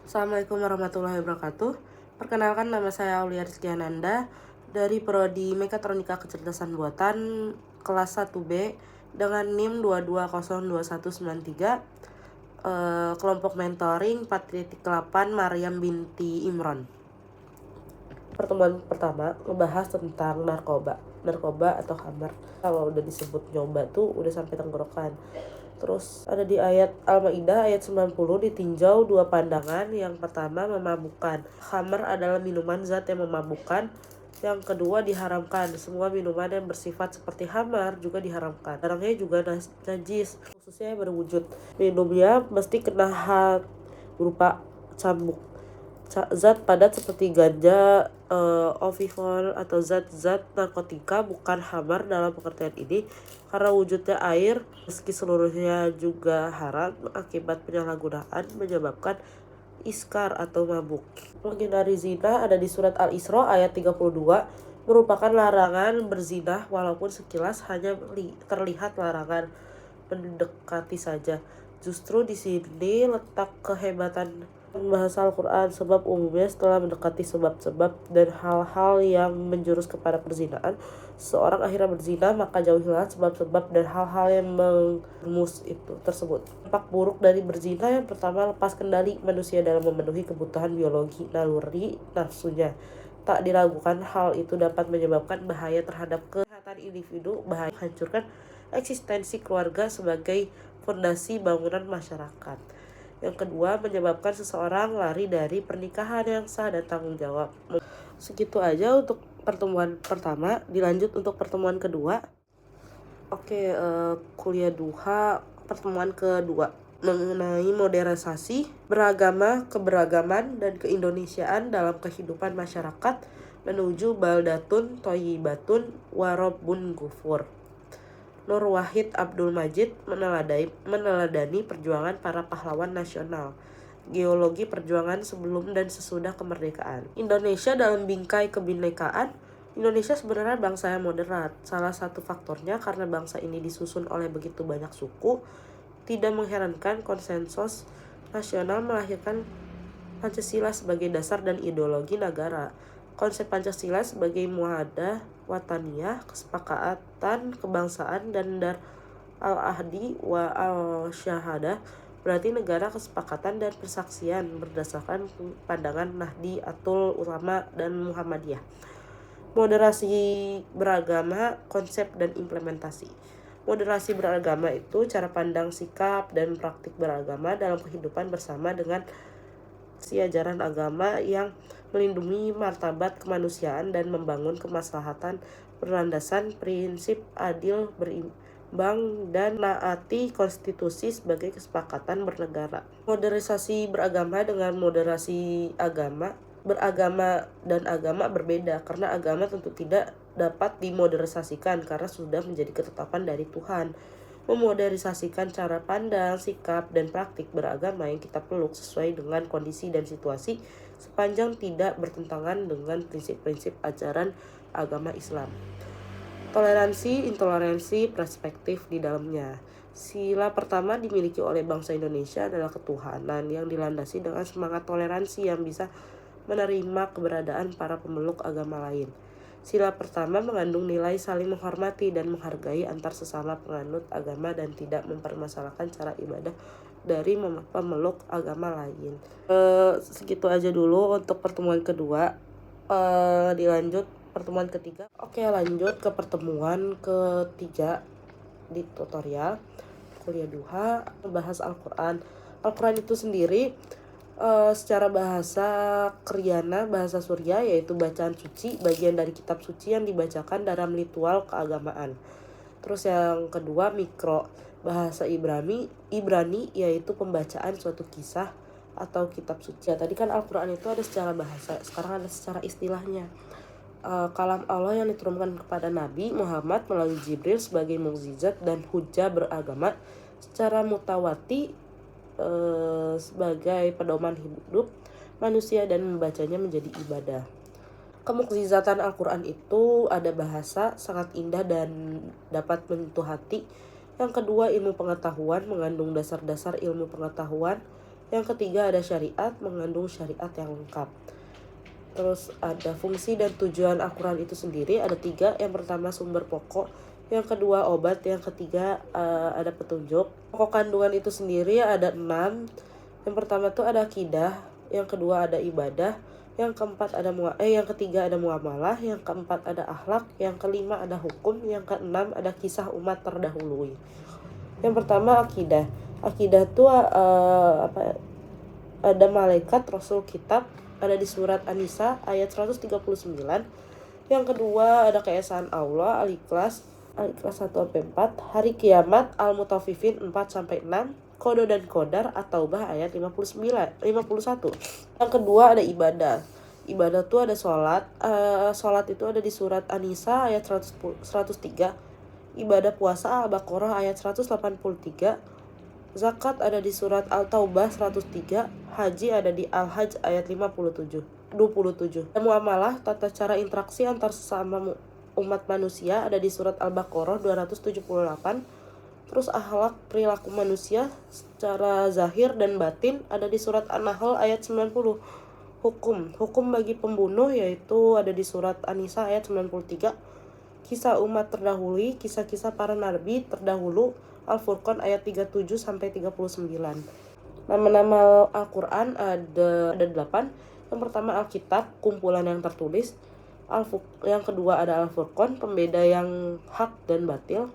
Assalamualaikum warahmatullahi wabarakatuh. Perkenalkan, nama saya Aulia Rizkyananda dari Prodi Mekatronika Kecerdasan Buatan kelas 1B dengan NIM 2202193, kelompok mentoring 4.8 Maryam binti Imron. Pertemuan pertama ngebahas tentang narkoba atau khamar. Kalau udah disebut nyoba tuh udah sampai tenggorokan. Terus ada di ayat Al-Maidah ayat 90 ditinjau dua pandangan. Yang pertama, memabukkan. Khamar adalah minuman zat yang memabukkan. Yang kedua, diharamkan. Semua minuman yang bersifat seperti khamar juga diharamkan. Barangnya juga najis, khususnya yang berwujud. Minumnya mesti kena had berupa cambuk. Zat padat seperti ganja, ovifol atau zat-zat narkotika bukan khamar dalam pengertian ini karena wujudnya air, meski seluruhnya juga haram akibat penyalahgunaan menyebabkan iskar atau mabuk. Menghindari zina ada di surat Al-Isra ayat 32, merupakan larangan berzina walaupun sekilas hanya terlihat larangan mendekati saja. Justru di sini letak kehebatan bahasa Al-Quran, sebab umumnya setelah mendekati sebab-sebab dan hal-hal yang menjurus kepada perzinaan, seorang akhirnya berzina, maka jauhilah sebab-sebab dan hal-hal yang mengemus itu tersebut. Dampak buruk dari berzina yang pertama, lepas kendali manusia dalam memenuhi kebutuhan biologi naluri nafsunya. Tak diragukan hal itu dapat menyebabkan bahaya terhadap kesehatan individu, bahaya menghancurkan eksistensi keluarga sebagai fondasi bangunan masyarakat. Yang kedua, menyebabkan seseorang lari dari pernikahan yang sah dan tanggung jawab. Segitu aja untuk pertemuan pertama. Dilanjut untuk pertemuan kedua. Kuliah duha pertemuan kedua mengenai modernisasi beragama, keberagaman, dan keindonesiaan dalam kehidupan masyarakat menuju baldatun thayyibatun warobun gufur. Nur Wahid Abdul Majid meneladani perjuangan para pahlawan nasional, geologi perjuangan sebelum dan sesudah kemerdekaan. Indonesia dalam bingkai kebinekaan. Indonesia sebenarnya bangsa yang moderat. Salah satu faktornya karena bangsa ini disusun oleh begitu banyak suku. Tidak mengherankan konsensus nasional melahirkan Pancasila sebagai dasar dan ideologi negara. Konsep Pancasila sebagai muahadah wataniyah, kesepakatan kebangsaan, dan dar al-ahdi wa al-syahadah, berarti negara, kesepakatan, dan persaksian berdasarkan pandangan Nahdlatul Ulama dan Muhammadiyah. Moderasi beragama, konsep dan implementasi. Moderasi beragama itu cara pandang, sikap, dan praktik beragama dalam kehidupan bersama dengan si ajaran agama yang melindungi martabat kemanusiaan dan membangun kemaslahatan berlandasan prinsip adil, berimbang, dan menaati konstitusi sebagai kesepakatan bernegara. Modernisasi beragama dengan moderasi beragama dan agama berbeda, karena agama tentu tidak dapat dimodernisasikan karena sudah menjadi ketetapan dari Tuhan. Memodernisasikan cara pandang, sikap, dan praktik beragama yang kita peluk sesuai dengan kondisi dan situasi sepanjang tidak bertentangan dengan prinsip-prinsip ajaran agama Islam. Toleransi, intoleransi, perspektif di dalamnya. Sila pertama dimiliki oleh bangsa Indonesia adalah ketuhanan yang dilandasi dengan semangat toleransi yang bisa menerima keberadaan para pemeluk agama lain. Sila pertama mengandung nilai saling menghormati dan menghargai antar sesama penganut agama dan tidak mempermasalahkan cara ibadah dari pemeluk agama lain. Segitu aja dulu untuk pertemuan kedua. Dilanjut pertemuan ketiga. Lanjut ke pertemuan ketiga di tutorial kuliah duha, membahas Al-Quran. Al-Quran itu sendiri secara bahasa Kriana, bahasa Surya, yaitu bacaan suci, bagian dari kitab suci yang dibacakan dalam ritual keagamaan. Terus yang kedua, mikro, bahasa Ibrani, yaitu pembacaan suatu kisah atau kitab suci. Tadi kan Al-Quran itu ada secara bahasa, sekarang ada secara istilahnya. Kalam Allah yang diturunkan kepada Nabi Muhammad melalui Jibril sebagai mukjizat dan hujah beragama secara mutawati sebagai pedoman hidup manusia dan membacanya menjadi ibadah. Kemukjizatan Al-Quran itu ada bahasa, sangat indah dan dapat menyentuh hati. Yang kedua, ilmu pengetahuan, mengandung dasar-dasar ilmu pengetahuan. Yang ketiga ada syariat, mengandung syariat yang lengkap. Terus ada fungsi dan tujuan Al-Quran itu sendiri ada 3. Yang pertama sumber pokok, yang kedua obat, yang ketiga ada petunjuk. Pokok kandungan itu sendiri ada 6. Yang pertama tuh ada akidah, yang kedua ada ibadah, yang ketiga ada muamalah, yang keempat ada akhlak, yang kelima ada hukum, yang keenam ada kisah umat terdahulu. Yang pertama akidah. Akidah tuh ada malaikat, rasul, kitab, ada di surat An-Nisa ayat 139. Yang kedua ada keesaan Allah, Al-Ikhlas 1-4, hari kiamat, Al-Mutaffifin 4-6, Qada dan Qadar, At-Taubah ayat 51. Yang kedua ada ibadah. Ibadah tuh ada sholat. Sholat itu ada di surat An-Nisa ayat 103. Ibadah puasa Al-Baqarah ayat 183. Zakat ada di surat Al-Taubah 103. Haji ada di Al-Hajj ayat 27. Muamalah, tata cara interaksi antar sesama umat manusia ada di surat Al-Baqarah 278. Terus akhlak, perilaku manusia secara zahir dan batin ada di surat An-Nahl ayat 90. Hukum bagi pembunuh yaitu ada di surat An-Nisa ayat 93. Kisah umat terdahulu, kisah-kisah para nabi terdahulu, Al-Furqan ayat 37-39. Nama-nama Al-Quran ada 8. Yang pertama Alkitab, kumpulan yang tertulis. Yang kedua ada Al-Furqan, pembeda yang hak dan batil.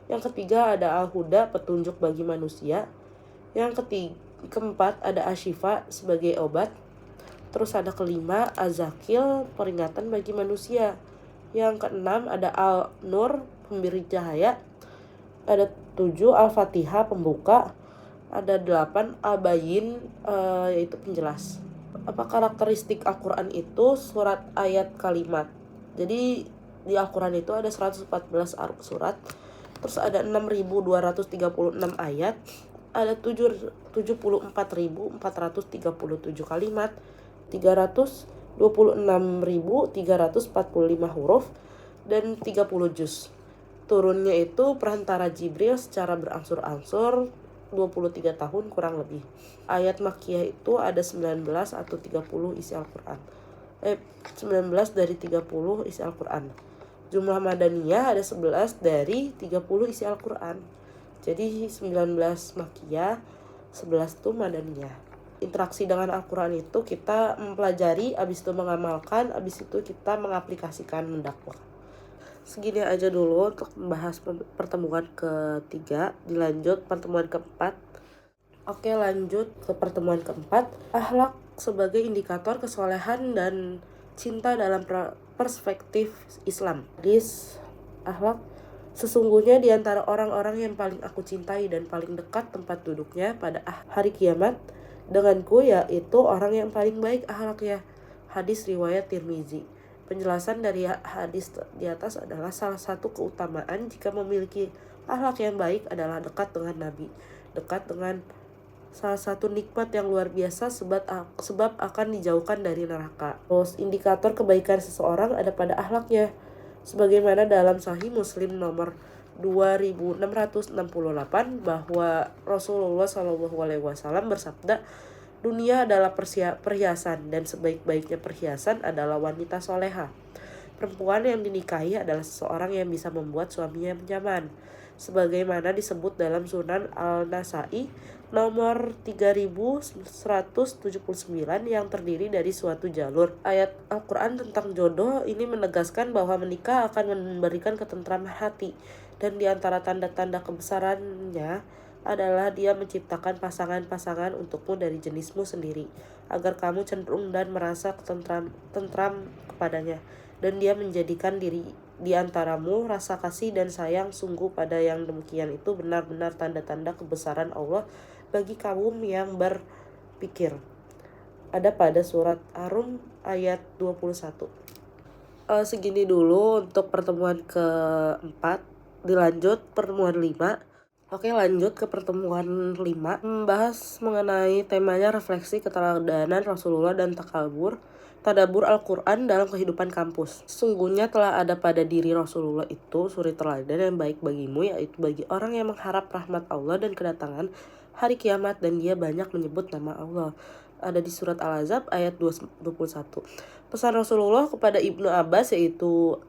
Yang ketiga ada Al-Huda, petunjuk bagi manusia. Yang keempat ada Ashifa sebagai obat. Terus ada kelima Az-Zakil, peringatan bagi manusia. Yang keenam ada Al-Nur, pemberi cahaya. Ada 7 Al-Fatihah, pembuka. Ada 8 Al-Bayin, yaitu penjelas. Apa karakteristik Al-Quran itu? Surat, ayat, kalimat. Jadi di Al-Quran itu ada 114 surat. Terus ada 6.236 ayat. Ada 74.437 kalimat. 326.345 huruf. Dan 30 juz. Turunnya itu perantara Jibril secara berangsur-angsur 23 tahun kurang lebih. Ayat Makkiyah itu ada 19 atau 30 isi Al-Quran. 19 dari 30 isi Al-Quran. Jumlah Madaniyah ada 11 dari 30 isi Al-Quran. Jadi 19 Makkiyah, 11 itu Madaniyah. Interaksi dengan Al-Quran itu kita mempelajari, habis itu mengamalkan, habis itu kita mengaplikasikan, mendakwah. Segini aja dulu untuk membahas pertemuan ketiga. Dilanjut pertemuan keempat. Oke, lanjut ke pertemuan keempat. Akhlak sebagai indikator kesolehan dan cinta dalam perspektif Islam. Hadis akhlak, sesungguhnya di antara orang-orang yang paling aku cintai dan paling dekat tempat duduknya pada hari kiamat denganku yaitu orang yang paling baik akhlaknya. Hadis riwayat Tirmizi. Penjelasan dari hadis di atas adalah salah satu keutamaan jika memiliki akhlak yang baik adalah dekat dengan Nabi, dekat dengan salah satu nikmat yang luar biasa sebab akan dijauhkan dari neraka. Terus indikator kebaikan seseorang ada pada akhlaknya. Sebagaimana dalam Sahih Muslim nomor 2668 bahwa Rasulullah SAW bersabda, dunia adalah perhiasan dan sebaik-baiknya perhiasan adalah wanita soleha. Perempuan yang dinikahi adalah seseorang yang bisa membuat suaminya nyaman. Sebagaimana disebut dalam Sunan Al-Nasai nomor 3179 yang terdiri dari suatu jalur. Ayat Al-Quran tentang jodoh ini menegaskan bahwa menikah akan memberikan ketentraman hati. Dan di antara tanda-tanda kebesarannya adalah dia menciptakan pasangan-pasangan untukmu dari jenismu sendiri, agar kamu cenderung dan merasa tentram kepadanya. Dan dia menjadikan diri di antaramu rasa kasih dan sayang. Sungguh pada yang demikian itu benar-benar tanda-tanda kebesaran Allah bagi kaum yang berpikir. Ada pada surat Ar-Rum ayat 21. Segini dulu untuk pertemuan keempat. Dilanjut pertemuan 5. Oke, lanjut ke pertemuan 5. Membahas mengenai temanya refleksi keteladanan Rasulullah dan tadabbur Al-Quran dalam kehidupan kampus. Sesungguhnya telah ada pada diri Rasulullah itu suri teladan yang baik bagimu, yaitu bagi orang yang mengharap rahmat Allah dan kedatangan hari kiamat dan dia banyak menyebut nama Allah. Ada di surat Al-Ahzab ayat 21. Pesan Rasulullah kepada Ibnu Abbas yaitu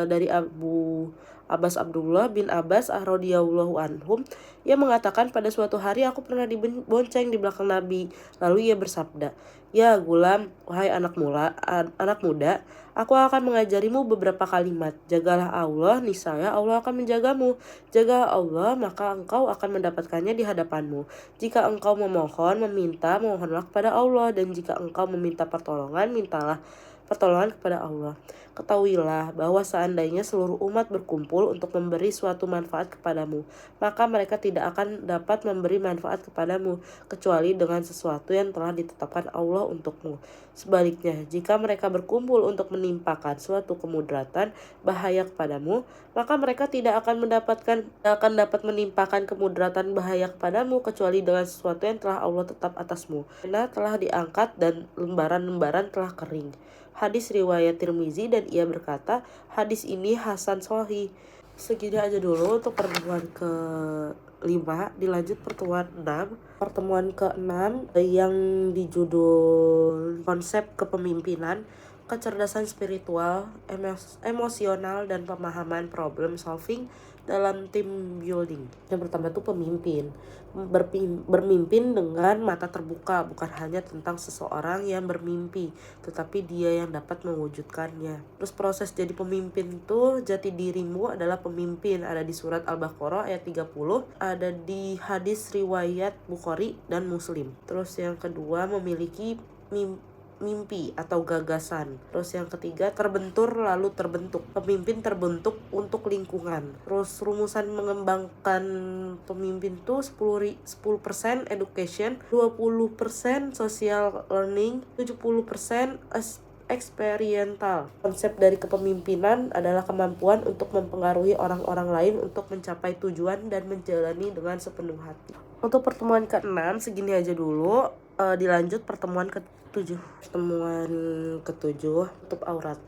dari Abu Abbas Abdullah bin Abbas radhiyallahu anhum, ia mengatakan, pada suatu hari aku pernah dibonceng di belakang Nabi. Lalu ia bersabda, "Ya gulam, wahai anak muda, aku akan mengajarimu beberapa kalimat. Jagalah Allah, niscaya Allah akan menjagamu. Jagalah Allah, maka engkau akan mendapatkannya di hadapanmu. Jika engkau memohon, mohonlah kepada Allah. Dan jika engkau meminta pertolongan, mintalah pertolongan kepada Allah. Ketahuilah bahwa seandainya seluruh umat berkumpul untuk memberi suatu manfaat kepadamu, maka mereka tidak akan dapat memberi manfaat kepadamu kecuali dengan sesuatu yang telah ditetapkan Allah untukmu. Sebaliknya, jika mereka berkumpul untuk menimpakan suatu kemudaratan, bahaya kepadamu, maka mereka tidak akan dapat menimpakan kemudaratan bahaya kepadamu kecuali dengan sesuatu yang telah Allah tetap atasmu. Pena telah diangkat dan lembaran-lembaran telah kering. Hadis riwayat Tirmizi dan ia berkata, hadis ini hasan sahih. Segini aja dulu untuk pertemuan ke-5, dilanjut pertemuan 6. Pertemuan ke-6 yang dijudul konsep kepemimpinan, kecerdasan spiritual, emosional, dan pemahaman problem solving dalam team building. Yang pertama itu pemimpin. Bermimpin dengan mata terbuka, bukan hanya tentang seseorang yang bermimpi, tetapi dia yang dapat mewujudkannya. Terus proses jadi pemimpin tuh, jati dirimu adalah pemimpin. Ada di surat Al-Baqarah ayat 30, ada di hadis riwayat Bukhari dan Muslim. Terus yang kedua, memiliki mimpi atau gagasan. Terus yang ketiga, terbentur lalu terbentuk. Pemimpin terbentuk untuk lingkungan. Terus rumusan mengembangkan pemimpin tuh 10% education, 20% social learning, 70% experiential. Konsep dari kepemimpinan adalah kemampuan untuk mempengaruhi orang-orang lain untuk mencapai tujuan dan menjalani dengan sepenuh hati. Untuk pertemuan ke-6 segini aja dulu. Dilanjut pertemuan ke-7. Pertemuan ke-7, tutup aurat.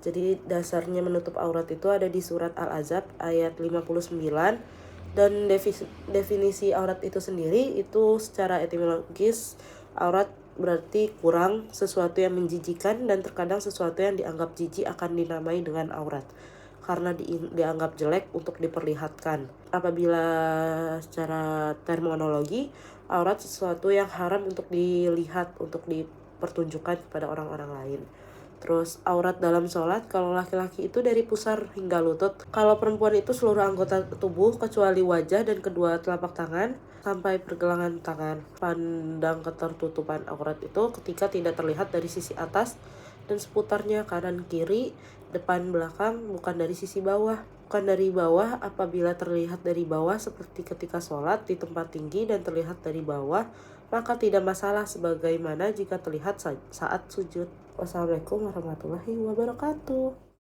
Jadi dasarnya menutup aurat itu ada di surat Al-Ahzab ayat 59. Dan definisi aurat itu sendiri itu secara etimologis, aurat berarti kurang, sesuatu yang menjijikan, dan terkadang sesuatu yang dianggap jijik akan dinamai dengan aurat karena dianggap jelek untuk diperlihatkan. Apabila secara terminologi, aurat sesuatu yang haram untuk dilihat, untuk dipertunjukkan kepada orang-orang lain. Terus aurat dalam sholat, kalau laki-laki itu dari pusar hingga lutut. Kalau perempuan itu seluruh anggota tubuh kecuali wajah dan kedua telapak tangan sampai pergelangan tangan. Pandang ketertutupan aurat itu ketika tidak terlihat dari sisi atas dan seputarnya, kanan kiri, depan belakang, bukan dari sisi bawah. Bukan dari bawah apabila terlihat dari bawah seperti ketika sholat di tempat tinggi dan terlihat dari bawah, maka tidak masalah sebagaimana jika terlihat saat sujud. Wassalamualaikum warahmatullahi wabarakatuh.